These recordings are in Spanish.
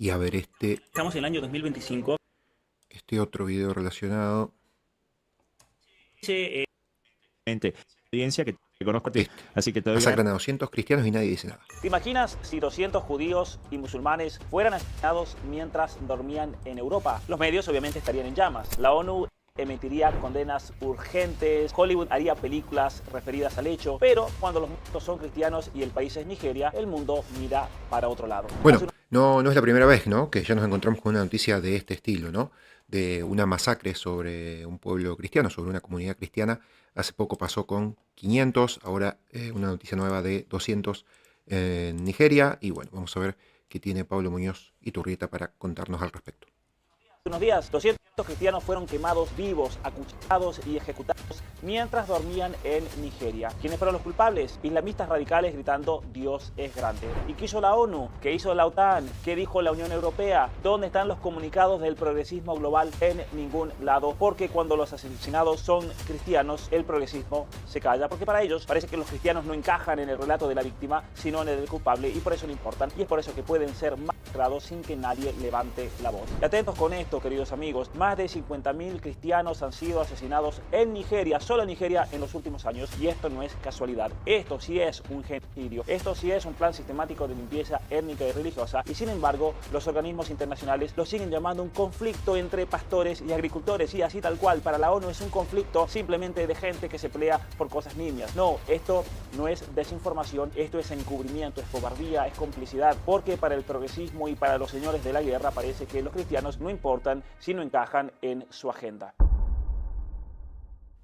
Y a ver Estamos en el año 2025. este otro video relacionado. Dice, experiencia que te conozco a ti, Este. así que te doy Masacran a 200 cristianos y nadie dice nada. ¿Te imaginas si 200 judíos y musulmanes fueran asesinados mientras dormían en Europa? Los medios obviamente estarían en llamas. La ONU emitiría condenas urgentes, Hollywood haría películas referidas al hecho, pero cuando los muertos son cristianos y el país es Nigeria, el mundo mira para otro lado. Bueno, no es la primera vez, ¿no?, que ya nos encontramos con una noticia de este estilo, ¿no? De una masacre sobre un pueblo cristiano, sobre una comunidad cristiana. Hace poco pasó con 500, ahora una noticia nueva de 200 en Nigeria. Y bueno, vamos a ver qué tiene Pablo Muñoz Iturrieta para contarnos al respecto. Unos días, 200 cristianos fueron quemados vivos, acuchillados y ejecutados mientras dormían en Nigeria. ¿Quiénes fueron los culpables? Islamistas radicales gritando Dios es grande. ¿Y qué hizo la ONU? ¿Qué hizo la OTAN? ¿Qué dijo la Unión Europea? ¿Dónde están los comunicados del progresismo global? En ningún lado, porque cuando los asesinados son cristianos, el progresismo se calla, porque para ellos parece que los cristianos no encajan en el relato de la víctima, sino en el del culpable, y por eso no importan, y es por eso que pueden ser masacrados sin que nadie levante la voz. Y atentos con esto, queridos amigos, más de 50.000 cristianos han sido asesinados en Nigeria, solo en Nigeria, en los últimos años, y esto no es casualidad. Esto sí es un genocidio, esto sí es un plan sistemático de limpieza étnica y religiosa, y sin embargo, los organismos internacionales lo siguen llamando un conflicto entre pastores y agricultores, y así tal cual, para la ONU es un conflicto simplemente de gente que se pelea por cosas nimias. No, esto no es desinformación, esto es encubrimiento, es cobardía, es complicidad, porque para el progresismo y para los señores de la guerra parece que los cristianos no importan si no encajan en su agenda.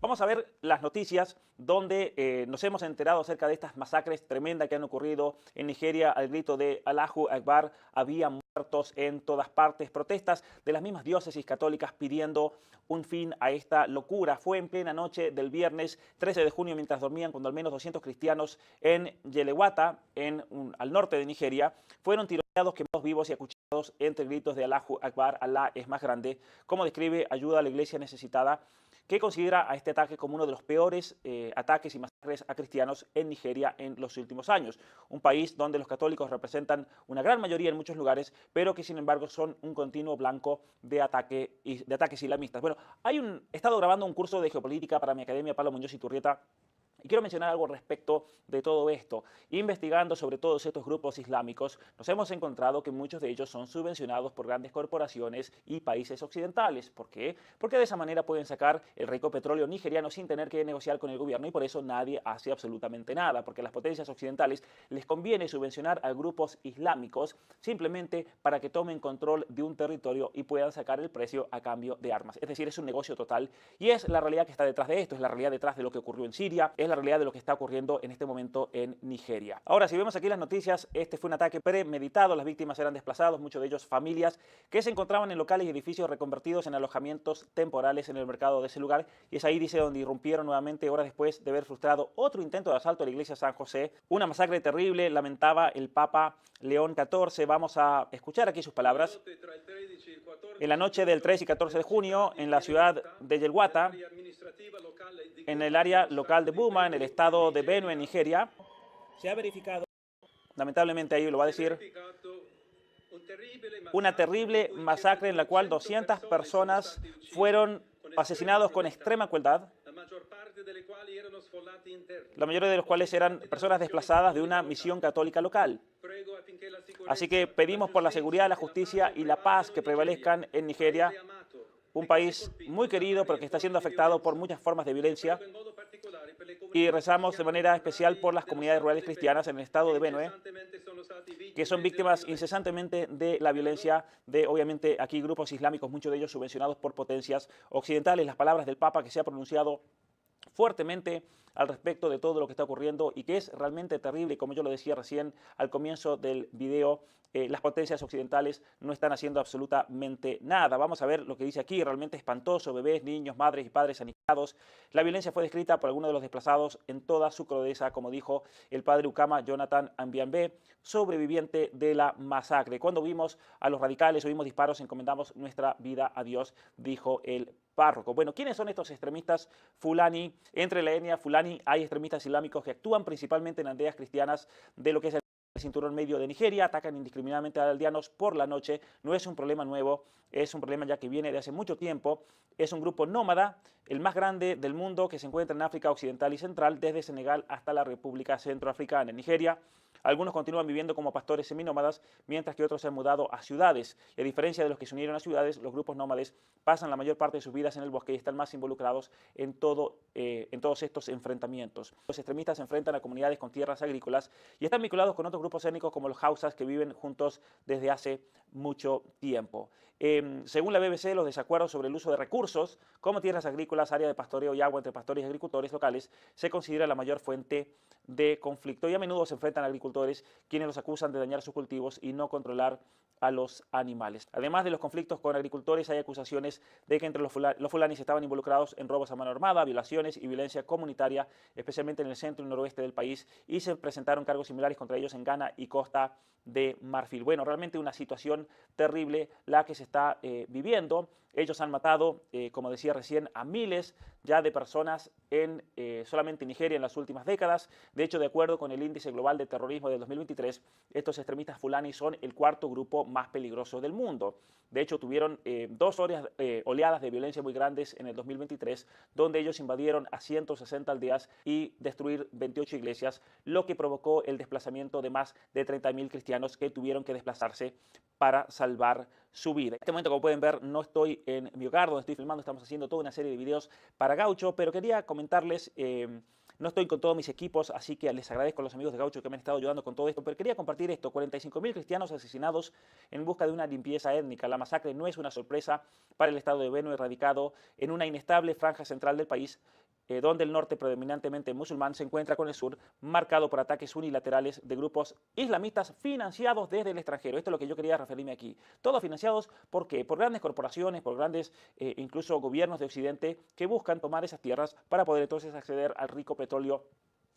Vamos a ver las noticias donde nos hemos enterado acerca de estas masacres tremendas que han ocurrido en Nigeria al grito de Allahu Akbar. Había muertos en todas partes, protestas de las mismas diócesis católicas pidiendo un fin a esta locura. Fue en plena noche del viernes 13 de junio mientras dormían cuando al menos 200 cristianos en Yelewata, al norte de Nigeria, fueron tiroteados, quemados vivos y acuchillados entre gritos de Allahu Akbar, Alá es más grande, como describe Ayuda a la Iglesia Necesitada, que considera a este ataque como uno de los peores ataques y masacres a cristianos en Nigeria en los últimos años. Un país donde los católicos representan una gran mayoría en muchos lugares, pero que sin embargo son un continuo blanco de ataques islamistas. Bueno, he estado grabando un curso de geopolítica para mi academia Pablo Muñoz Iturrieta, y quiero mencionar algo respecto de todo esto. Investigando sobre todos estos grupos islámicos, nos hemos encontrado que muchos de ellos son subvencionados por grandes corporaciones y países occidentales. ¿Por qué? Porque de esa manera pueden sacar el rico petróleo nigeriano sin tener que negociar con el gobierno, y por eso nadie hace absolutamente nada, porque a las potencias occidentales les conviene subvencionar a grupos islámicos simplemente para que tomen control de un territorio y puedan sacar el precio a cambio de armas. Es decir, es un negocio total, y es la realidad que está detrás de esto, es la realidad detrás de lo que ocurrió en Siria, es la realidad de lo que está ocurriendo en este momento en Nigeria. Ahora, si vemos aquí las noticias, este fue un ataque premeditado, las víctimas eran desplazados, muchos de ellos familias que se encontraban en locales y edificios reconvertidos en alojamientos temporales en el mercado de ese lugar, y es ahí, dice, donde irrumpieron nuevamente horas después de haber frustrado otro intento de asalto a la iglesia San José. Una masacre terrible, lamentaba el Papa León XIV. Vamos a escuchar aquí sus palabras. En la noche del 3 y 14 de junio, en la ciudad de Yelwata, en el área local de Buma, en el estado de Benue, en Nigeria, se ha verificado, lamentablemente ahí lo va a decir, una terrible masacre en la cual 200 personas fueron asesinados con extrema crueldad, la mayoría de los cuales eran personas desplazadas de una misión católica local. Así que pedimos por la seguridad, la justicia y la paz que prevalezcan en Nigeria, un país muy querido pero que está siendo afectado por muchas formas de violencia, y rezamos de manera especial por las comunidades rurales cristianas en el estado de Benue, que son víctimas incesantemente de la violencia de, obviamente, aquí grupos islámicos, muchos de ellos subvencionados por potencias occidentales. Las palabras del Papa, que se ha pronunciado fuertemente al respecto de todo lo que está ocurriendo y que es realmente terrible, y como yo lo decía recién al comienzo del video, las potencias occidentales no están haciendo absolutamente nada. Vamos a ver lo que dice aquí, realmente espantoso: bebés, niños, madres y padres aniquilados. La violencia fue descrita por algunos de los desplazados en toda su crudeza, como dijo el padre Ukama Jonathan Ambiambe, sobreviviente de la masacre. Cuando vimos a los radicales, oímos disparos, encomendamos nuestra vida a Dios, dijo el párroco. Bueno, ¿quiénes son estos extremistas Fulani? Entre la etnia Fulani hay extremistas islámicos que actúan principalmente en aldeas cristianas de lo que es el el cinturón medio de Nigeria, atacan indiscriminadamente a aldeanos por la noche. No es un problema nuevo, es un problema ya que viene de hace mucho tiempo. Es un grupo nómada, el más grande del mundo, que se encuentra en África Occidental y Central, desde Senegal hasta la República Centroafricana. En Nigeria, algunos continúan viviendo como pastores seminómadas, mientras que otros se han mudado a ciudades. Y a diferencia de los que se unieron a ciudades, los grupos nómades pasan la mayor parte de sus vidas en el bosque y están más involucrados en todos estos enfrentamientos. Los extremistas se enfrentan a comunidades con tierras agrícolas y están vinculados con otros grupos étnicos como los Hausas, que viven juntos desde hace mucho tiempo. Según la BBC, los desacuerdos sobre el uso de recursos como tierras agrícolas, área de pastoreo y agua entre pastores y agricultores locales se considera la mayor fuente de conflicto, y a menudo se enfrentan a agricultores quienes los acusan de dañar sus cultivos y no controlar a los animales. Además de los conflictos con agricultores, hay acusaciones de que entre los fulanis estaban involucrados en robos a mano armada, violaciones y violencia comunitaria, especialmente en el centro y noroeste del país, y se presentaron cargos similares contra ellos en Ghana y Costa de Marfil. Bueno, realmente una situación terrible la que se está viviendo. Ellos han matado, como decía recién, a miles ya de personas solamente en Nigeria en las últimas décadas. De hecho, de acuerdo con el Índice Global de Terrorismo del 2023, estos extremistas fulani son el cuarto grupo más peligroso del mundo. De hecho, tuvieron dos oleadas de violencia muy grandes en el 2023, donde ellos invadieron a 160 aldeas y destruir 28 iglesias, lo que provocó el desplazamiento de más de 30.000 cristianos que tuvieron que desplazarse para salvar su vida. En este momento, como pueden ver, no estoy en mi hogar donde estoy filmando, estamos haciendo toda una serie de videos para Gaucho, pero quería comentarles, no estoy con todos mis equipos, así que les agradezco a los amigos de Gaucho que me han estado ayudando con todo esto, pero quería compartir esto: 45.000 cristianos asesinados en busca de una limpieza étnica. La masacre no es una sorpresa para el estado de Benue, radicado en una inestable franja central del país, donde el norte, predominantemente musulmán, se encuentra con el sur marcado por ataques unilaterales de grupos islamistas financiados desde el extranjero. Esto es lo que yo quería referirme aquí. Todos financiados, ¿por qué? Por grandes corporaciones, por grandes incluso gobiernos de Occidente, que buscan tomar esas tierras para poder entonces acceder al rico petróleo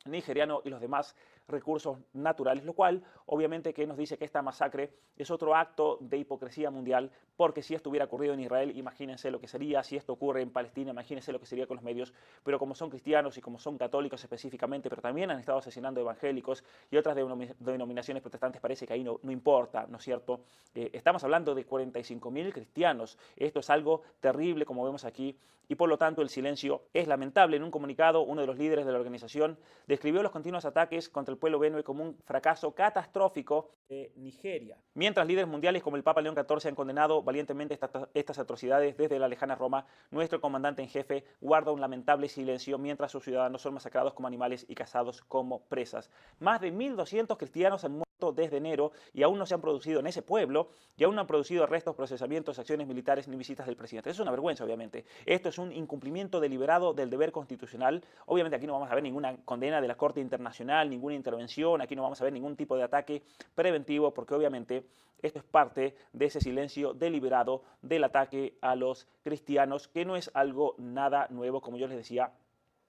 nigeriano y los demás recursos naturales, lo cual obviamente que nos dice que esta masacre es otro acto de hipocresía mundial, porque si esto hubiera ocurrido en Israel, imagínense lo que sería; si esto ocurre en Palestina, imagínense lo que sería con los medios. Pero como son cristianos y como son católicos específicamente, pero también han estado asesinando evangélicos y otras denominaciones protestantes, parece que ahí no importa, ¿no es cierto? Estamos hablando de 45.000 cristianos. Esto es algo terrible, como vemos aquí, y por lo tanto el silencio es lamentable. En un comunicado, uno de los líderes de la organización describió los continuos ataques contra el pueblo benue como un fracaso catastrófico de Nigeria. Mientras líderes mundiales como el Papa León XIV han condenado valientemente estas atrocidades desde la lejana Roma, nuestro comandante en jefe guarda un lamentable silencio mientras sus ciudadanos son masacrados como animales y cazados como presas. Más de 1.200 cristianos han muerto desde enero y aún no se han producido en ese pueblo, y aún no han producido arrestos, procesamientos, acciones militares ni visitas del presidente. Eso es una vergüenza, obviamente. Esto es un incumplimiento deliberado del deber constitucional. Obviamente aquí no vamos a ver ninguna condena de la Corte Internacional, ninguna intervención, aquí no vamos a ver ningún tipo de ataque preventivo, porque obviamente esto es parte de ese silencio deliberado del ataque a los cristianos, que no es algo nada nuevo, como yo les decía,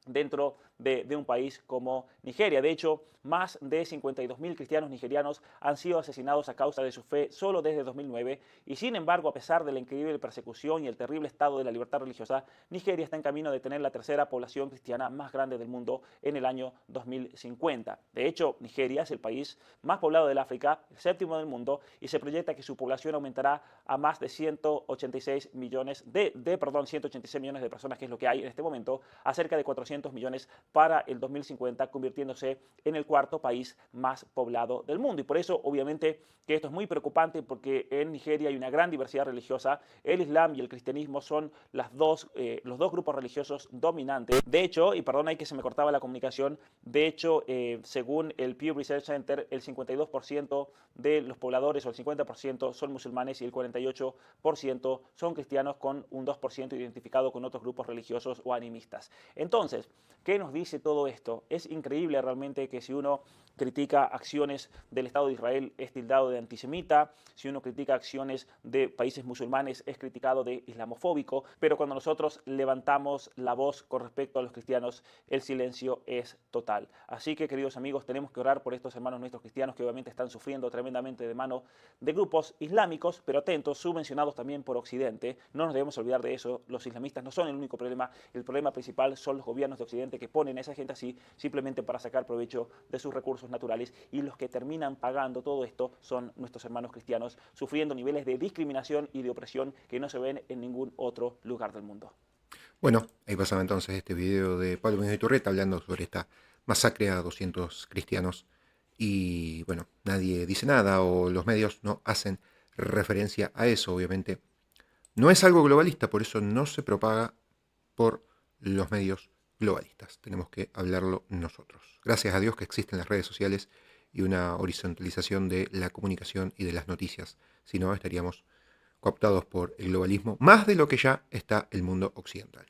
dentro de un país como Nigeria. De hecho, más de 52.000 cristianos nigerianos han sido asesinados a causa de su fe solo desde 2009, y sin embargo, a pesar de la increíble persecución y el terrible estado de la libertad religiosa, Nigeria está en camino de tener la tercera población cristiana más grande del mundo en el año 2050. De hecho, Nigeria es el país más poblado del África, el séptimo del mundo, y se proyecta que su población aumentará a más de 186 millones de personas, que es lo que hay en este momento, a cerca de 400 millones para el 2050, convirtiéndose en el cuarto país más poblado del mundo. Y por eso, obviamente, que esto es muy preocupante, porque en Nigeria hay una gran diversidad religiosa. El Islam y el cristianismo son los dos grupos religiosos dominantes. De hecho, y perdón, ahí que se me cortaba la comunicación, de hecho, según el Pew Research Center, el 52% de los pobladores, o el 50%, son musulmanes y el 48% son cristianos, con un 2% identificado con otros grupos religiosos o animistas. Entonces, ¿qué nos dice todo esto? Es increíble realmente que si uno critica acciones del Estado de Israel es tildado de antisemita, si uno critica acciones de países musulmanes es criticado de islamofóbico, pero cuando nosotros levantamos la voz con respecto a los cristianos, el silencio es total. Así que, queridos amigos, tenemos que orar por estos hermanos nuestros cristianos, que obviamente están sufriendo tremendamente de mano de grupos islámicos, pero atentos, subvencionados también por Occidente. No nos debemos olvidar de eso. Los islamistas no son el único problema. El problema principal son los gobiernos de Occidente, que ponen a esa gente así simplemente para sacar provecho de sus recursos recursos naturales, y los que terminan pagando todo esto son nuestros hermanos cristianos, sufriendo niveles de discriminación y de opresión que no se ven en ningún otro lugar del mundo. Bueno, ahí pasaba entonces este video de Pablo Muñoz Iturreta hablando sobre esta masacre a 200 cristianos y bueno, nadie dice nada o los medios no hacen referencia a eso, obviamente. No es algo globalista, por eso no se propaga por los medios globalistas. Tenemos que hablarlo nosotros. Gracias a Dios que existen las redes sociales y una horizontalización de la comunicación y de las noticias. Si no, estaríamos cooptados por el globalismo, más de lo que ya está el mundo occidental.